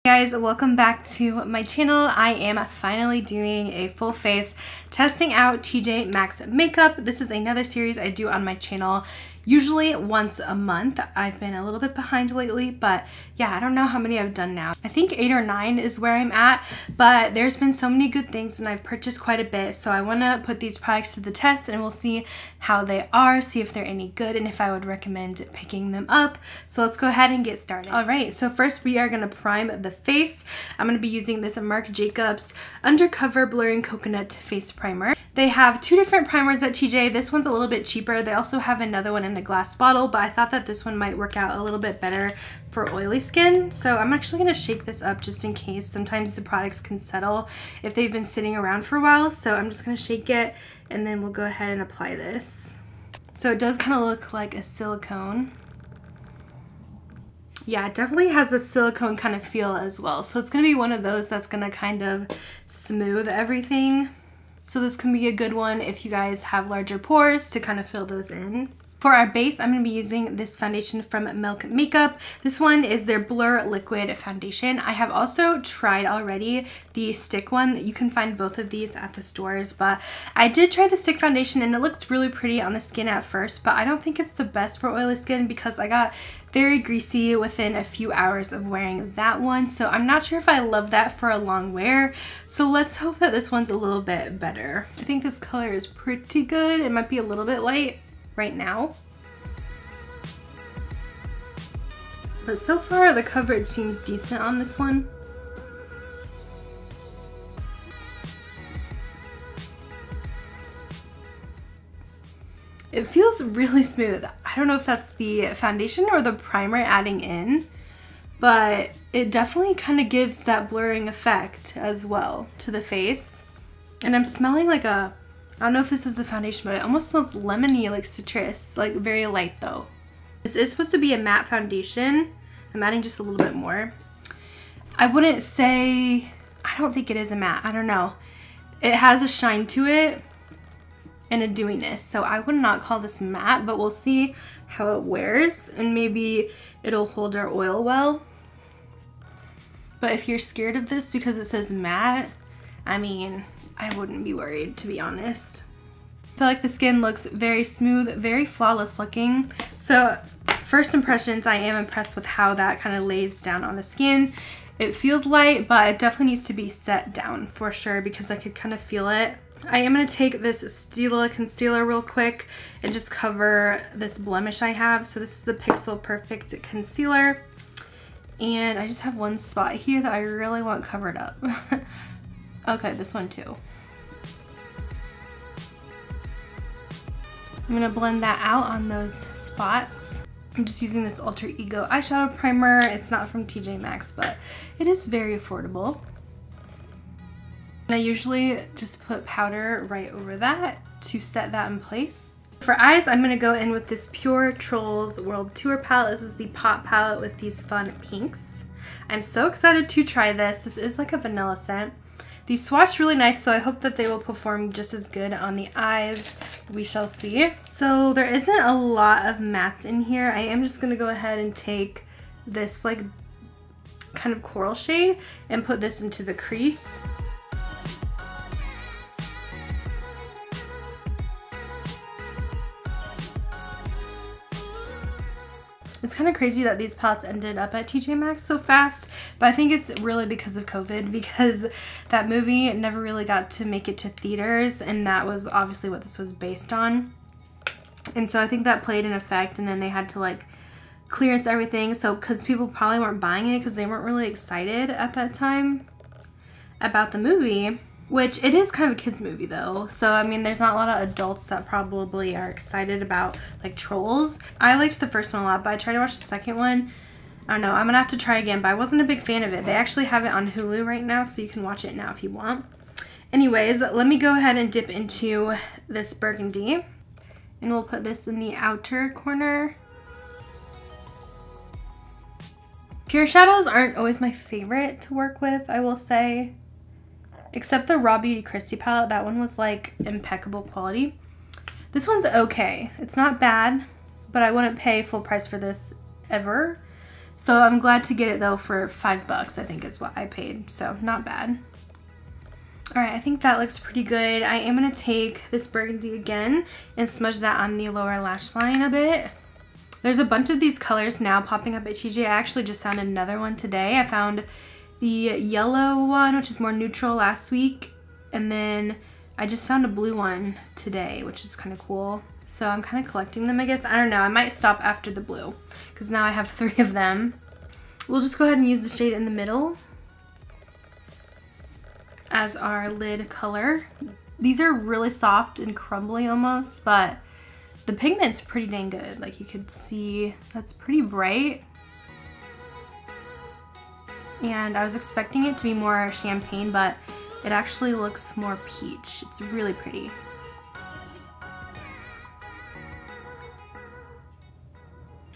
Hey guys, welcome back to my channel. I am finally doing a full face testing out TJ Maxx makeup. This is another series I do on my channel, usually once a month. I've been a little bit behind lately, but yeah, I don't know how many I've done now. I think 8 or 9 is where I'm at, but there's been so many good things and I've purchased quite a bit, so I want to put these products to the test and we'll see how they are, see if they're any good and if I would recommend picking them up. So let's go ahead and get started. Alright, so first we are going to prime the face. I'm going to be using this Marc Jacobs Undercover Blurring Coconut Face Primer. They have 2 different primers at TJ. This one's a little bit cheaper. They also have another one in a glass bottle, but I thought that this one might work out a little bit better for oily skin. So I'm actually going to shake this up just in case. Sometimes the products can settle if they've been sitting around for a while. So I'm just going to shake it and then we'll go ahead and apply this. So it does kind of look like a silicone. Yeah, it definitely has a silicone kind of feel as well. So it's going to be one of those that's going to kind of smooth everything. So this can be a good one if you guys have larger pores to kind of fill those in. For our base, I'm going to be using this foundation from Milk Makeup. This one is their Blur Liquid Foundation. I have also tried already the stick one. You can find both of these at the stores, but I did try the stick foundation and it looked really pretty on the skin at first, but I don't think it's the best for oily skin because I got very greasy within a few hours of wearing that one. So I'm not sure if I love that for a long wear. So let's hope that this one's a little bit better. I think this color is pretty good. It might be a little bit light right now, but so far the coverage seems decent on this one. It feels really smooth. I don't know if that's the foundation or the primer adding in, but it definitely kind of gives that blurring effect as well to the face. And I'm smelling like a, I don't know if this is the foundation, but it almost smells lemony, like citrus, like very light though. This is supposed to be a matte foundation. I'm adding just a little bit more. I wouldn't say, I don't think it is a matte, I don't know. It has a shine to it and a dewiness, so I would not call this matte, but we'll see how it wears and maybe it'll hold our oil well. But if you're scared of this because it says matte, I mean, I wouldn't be worried, to be honest. I feel like the skin looks very smooth, very flawless looking. So first impressions, I am impressed with how that kind of lays down on the skin. It feels light, but it definitely needs to be set down for sure because I could kind of feel it. I am going to take this STILA concealer real quick and just cover this blemish I have. So this is the Pixel Perfect Concealer. And I just have one spot here that I really want covered up. Okay, this one too. I'm gonna blend that out on those spots. I'm just using this Alter Ego eyeshadow primer. It's not from TJ Maxx, but it is very affordable. And I usually just put powder right over that to set that in place. For eyes, I'm gonna go in with this Pure Trolls World Tour palette. This is the Pop palette with these fun pinks. I'm so excited to try this. This is like a vanilla scent. These swatch really nice, so I hope that they will perform just as good on the eyes. We shall see. So there isn't a lot of mattes in here. I am just gonna go ahead and take this like kind of coral shade and put this into the crease. It's kind of crazy that these palettes ended up at TJ Maxx so fast, but I think it's really because of COVID, because that movie never really got to make it to theaters, and that was obviously what this was based on. And so I think that played an effect, and then they had to like clearance everything, so because people probably weren't buying it because they weren't really excited at that time about the movie. Which it is kind of a kids movie though, so I mean there's not a lot of adults that probably are excited about like Trolls. I liked the first one a lot, but I tried to watch the second one. I don't know, I'm gonna have to try again, but I wasn't a big fan of it. They actually have it on Hulu right now, so you can watch it now if you want. Anyways, let me go ahead and dip into this burgundy, and we'll put this in the outer corner. Pure shadows aren't always my favorite to work with, I will say. Except the Raw Beauty Kristi palette, that one was like impeccable quality. This one's okay. It's not bad, but I wouldn't pay full price for this ever. So I'm glad to get it though for $5, I think is what I paid. So not bad. All right, I think that looks pretty good. I am gonna take this burgundy again and smudge that on the lower lash line a bit. There's a bunch of these colors now popping up at TJ. I actually just found another one today. I found the yellow one, which is more neutral, last week. And then I just found a blue one today, which is kind of cool. So I'm kind of collecting them, I guess. I don't know. I might stop after the blue because now I have 3 of them. We'll just go ahead and use the shade in the middle as our lid color. These are really soft and crumbly almost, but the pigment's pretty dang good. Like you could see, that's pretty bright. And I was expecting it to be more champagne, but it actually looks more peach. It's really pretty.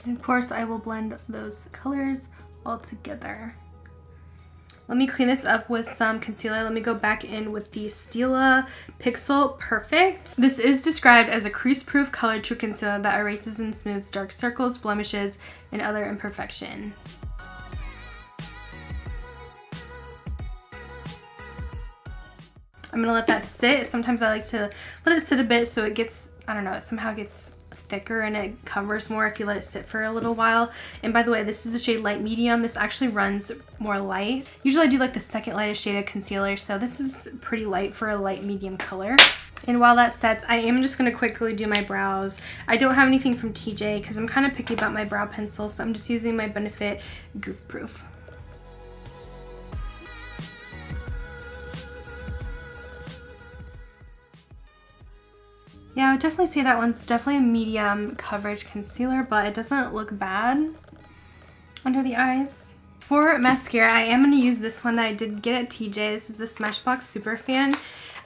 And of course, I will blend those colors all together. Let me clean this up with some concealer. Let me go back in with the STILA Pixel Perfect. This is described as a crease-proof color true concealer that erases and smooths dark circles, blemishes, and other imperfection. I'm gonna let that sit. Sometimes I like to let it sit a bit so it gets, I don't know, it somehow gets thicker and it covers more if you let it sit for a little while. And by the way, this is the shade light medium. This actually runs more light. Usually I do like the second lightest shade of concealer, so this is pretty light for a light medium color. And while that sets, I am just going to quickly do my brows. I don't have anything from TJ because I'm kind of picky about my brow pencil, so I'm just using my Benefit Goof Proof. Yeah, I would definitely say that one's definitely a medium coverage concealer, but it doesn't look bad under the eyes. For mascara, I am going to use this one that I did get at TJ. This is the SMASHBOX SUPERFAN.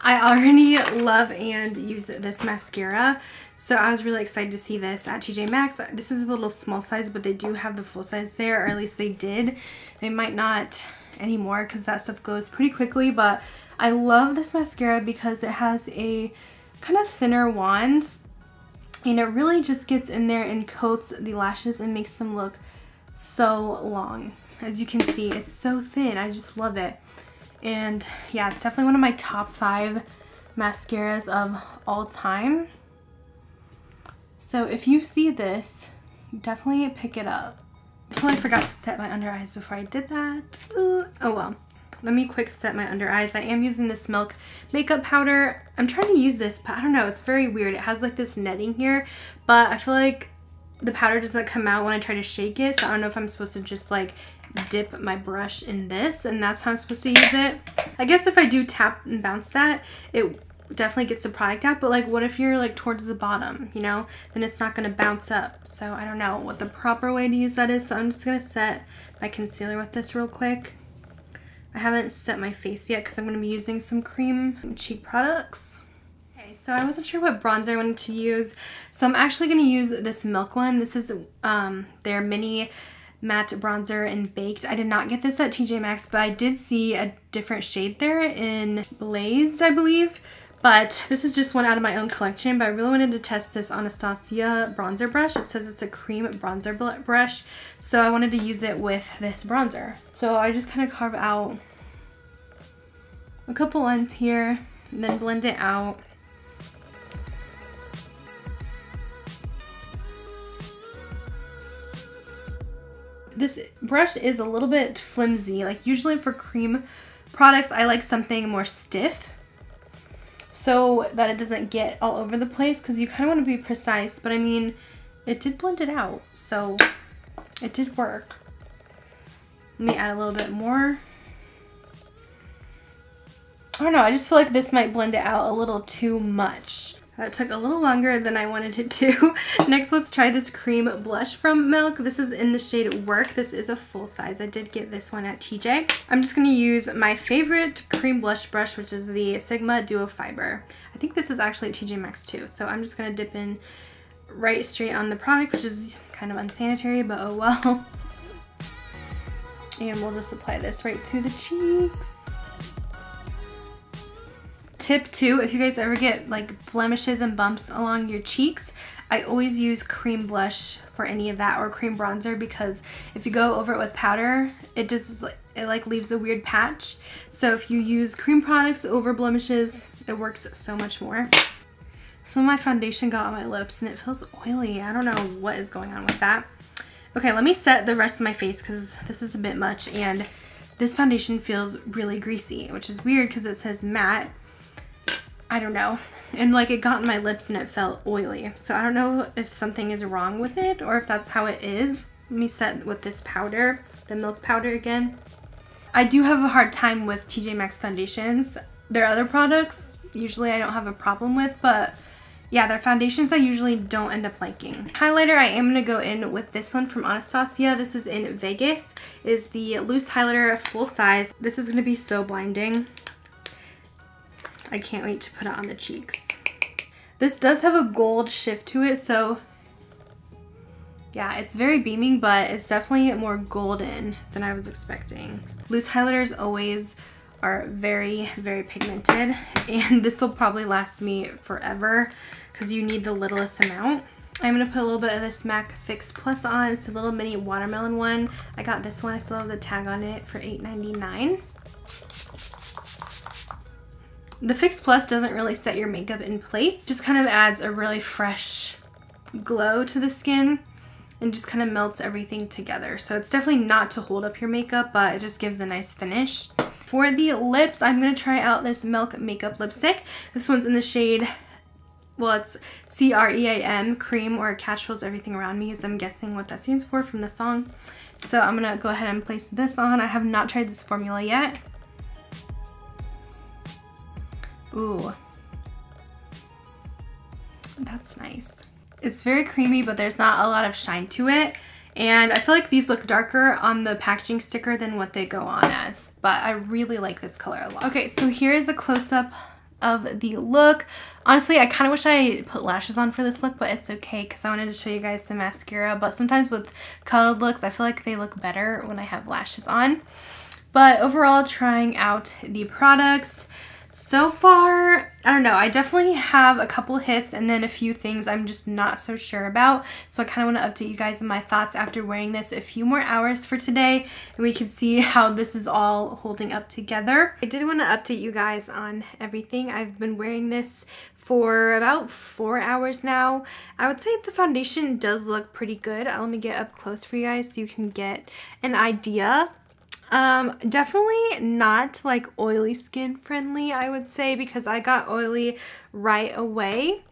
I already love and use this mascara, so I was really excited to see this at TJ Maxx. This is a little small size, but they do have the full size there, or at least they did. They might not anymore because that stuff goes pretty quickly, but I love this mascara because it has a kind of thinner wand and it really just gets in there and coats the lashes and makes them look so long. As you can see, it's so thin. I just love it. And yeah, it's definitely one of my top 5 mascaras of all time. So if you see this, definitely pick it up. I totally forgot to set my under eyes before I did that. Oh well. Let me quick set my under eyes. I am using this Milk makeup powder. I'm trying to use this, but I don't know. It's very weird. It has like this netting here, but I feel like the powder doesn't come out when I try to shake it. So I don't know if I'm supposed to just like dip my brush in this and that's how I'm supposed to use it. I guess if I do tap and bounce that, it definitely gets the product out, but like what if you're like towards the bottom, you know, then it's not going to bounce up. So I don't know what the proper way to use that is. So I'm just going to set my concealer with this real quick. I haven't set my face yet because I'm going to be using some cream cheek products. Okay, so I wasn't sure what bronzer I wanted to use, so I'm actually going to use this Milk one. This is their mini matte bronzer in Baked. I did not get this at TJ Maxx, but I did see a different shade there in Blazed, I believe. But this is just one out of my own collection, but I really wanted to test this Anastasia bronzer brush. It says it's a cream bronzer brush, so I wanted to use it with this bronzer. So I just kind of carve out a couple lines here and then blend it out. This brush is a little bit flimsy. Like usually for cream products, I like something more stiff, so that it doesn't get all over the place, because you kind of want to be precise. But I mean, it did blend it out, so it did work. Let me add a little bit more. I don't know, I just feel like this might blend it out a little too much. That took a little longer than I wanted it to. Next, let's try this cream blush from Milk. This is in the shade Work. This is a full size. I did get this one at TJ. I'm just going to use my favorite cream blush brush, which is the Sigma Duo Fiber. I think this is actually at TJ Maxx too. So I'm just going to dip in right straight on the product, which is kind of unsanitary, but oh well. And we'll just apply this right to the cheeks. Tip 2, if you guys ever get like blemishes and bumps along your cheeks, I always use cream blush for any of that, or cream bronzer, because if you go over it with powder, it just like leaves a weird patch. So if you use cream products over blemishes, it works so much more. Some of my foundation got on my lips and it feels oily. I don't know what is going on with that. Okay, let me set the rest of my face because this is a bit much, and this foundation feels really greasy, which is weird because it says matte. I don't know. And like it got in my lips and it felt oily. So I don't know if something is wrong with it or if that's how it is. Let me set with this powder, the milk powder again. I do have a hard time with TJ Maxx foundations. Their other products, usually I don't have a problem with, but yeah, their foundations I usually don't end up liking. Highlighter, I am gonna go in with this one from Anastasia. This is in Vegas. It is the loose highlighter, full size. This is gonna be so blinding. I can't wait to put it on the cheeks. This does have a gold shift to it, so yeah, it's very beaming, but it's definitely more golden than I was expecting. Loose highlighters always are very, very pigmented, and this will probably last me forever because you need the littlest amount. I'm gonna put a little bit of this MAC Fix Plus on. It's a little mini watermelon one. I got this one, I still have the tag on it, for $8.99. The Fix Plus doesn't really set your makeup in place, just kind of adds a really fresh glow to the skin and just kind of melts everything together. So it's definitely not to hold up your makeup, but it just gives a nice finish. For the lips, I'm going to try out this Milk Makeup Lipstick. This one's in the shade, well, it's C.R.E.A.M, Cream, or Catch Rolls Everything Around Me, as I'm guessing what that stands for from the song. So I'm going to go ahead and place this on. I have not tried this formula yet. Ooh, that's nice. It's very creamy, but there's not a lot of shine to it. And I feel like these look darker on the packaging sticker than what they go on as. But I really like this color a lot. Okay, so here is a close-up of the look. Honestly, I kind of wish I put lashes on for this look, but it's okay because I wanted to show you guys the mascara. But sometimes with colored looks, I feel like they look better when I have lashes on. But overall, trying out the products. So far, I don't know, I definitely have a couple hits and then a few things I'm just not so sure about. So I kind of want to update you guys on my thoughts after wearing this a few more hours for today, and we can see how this is all holding up together. I did want to update you guys on everything. I've been wearing this for about 4 hours now. I would say the foundation does look pretty good. Let me get up close for you guys so you can get an idea. Definitely not like oily skin friendly, I would say, because I got oily right away.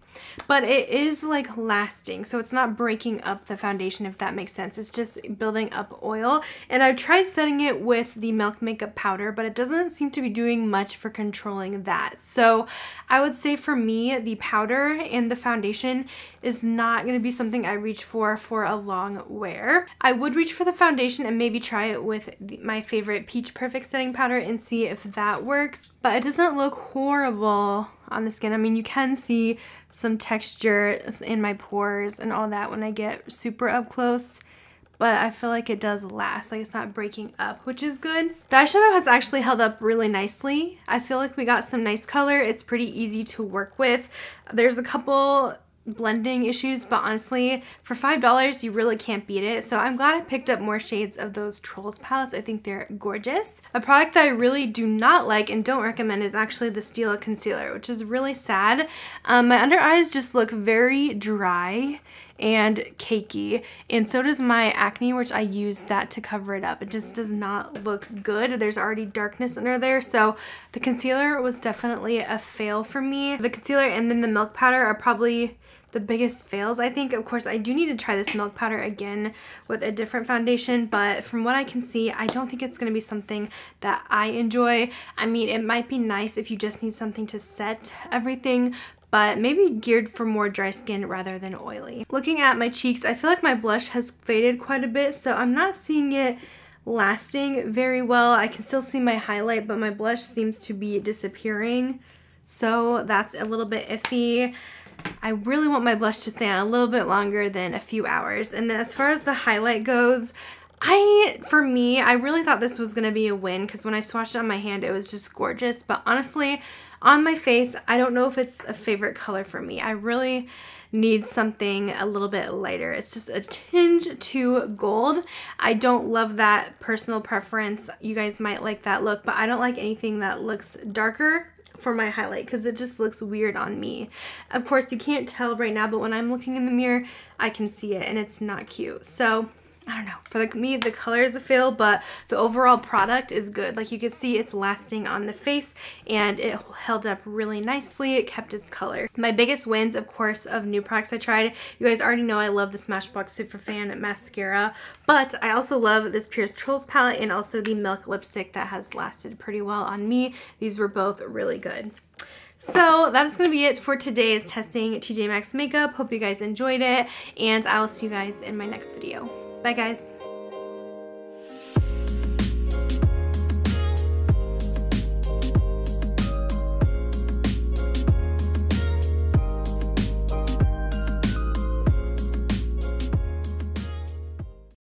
But it is like lasting, so it's not breaking up the foundation, if that makes sense. It's just building up oil. And I've tried setting it with the Milk Makeup Powder, but it doesn't seem to be doing much for controlling that. So I would say for me, the powder and the foundation is not going to be something I reach for a long wear. I would reach for the foundation and maybe try it with my favorite Peach Perfect setting powder and see if that works. But it doesn't look horrible on the skin. I mean, you can see some texture in my pores and all that when I get super up close, but I feel like it does last. Like, it's not breaking up, which is good. The eyeshadow has actually held up really nicely. I feel like we got some nice color. It's pretty easy to work with. There's a couple blending issues, but honestly, for $5 you really can't beat it. So I'm glad I picked up more shades of those Trolls palettes. I think they're gorgeous. A product that I really do not like and don't recommend is actually the STILA concealer, which is really sad. My under eyes just look very dry and cakey, and so does my acne, which I use that to cover it up. It just does not look good. There's already darkness under there, so the concealer was definitely a fail for me. The concealer and then the milk powder are probably the biggest fails, I think. Of course, I do need to try this milk powder again with a different foundation, but from what I can see, I don't think it's going to be something that I enjoy. I mean, it might be nice if you just need something to set everything, but maybe geared for more dry skin rather than oily. Looking at my cheeks, I feel like my blush has faded quite a bit, so I'm not seeing it lasting very well. I can still see my highlight, but my blush seems to be disappearing, so that's a little bit iffy. I really want my blush to stay on a little bit longer than a few hours. And then as far as the highlight goes, For me, I really thought this was going to be a win because when I swatched it on my hand, it was just gorgeous. But honestly, on my face, I don't know if it's a favorite color for me. I really need something a little bit lighter. It's just a tinge too gold. I don't love that, personal preference. You guys might like that look, but I don't like anything that looks darker for my highlight because it just looks weird on me. Of course, you can't tell right now, but when I'm looking in the mirror, I can see it and it's not cute. So I don't know, for me the color is a fail, but the overall product is good. Like you can see, it's lasting on the face and it held up really nicely. It kept its color. My biggest wins, of course, of new products I tried, you guys already know I love the SMASHBOX SUPERFAN mascara, but I also love this Pierce Trolls palette and also the Milk lipstick that has lasted pretty well on me. These were both really good. So that is going to be it for today's testing TJ Maxx makeup. Hope you guys enjoyed it, and I will see you guys in my next video. Bye guys.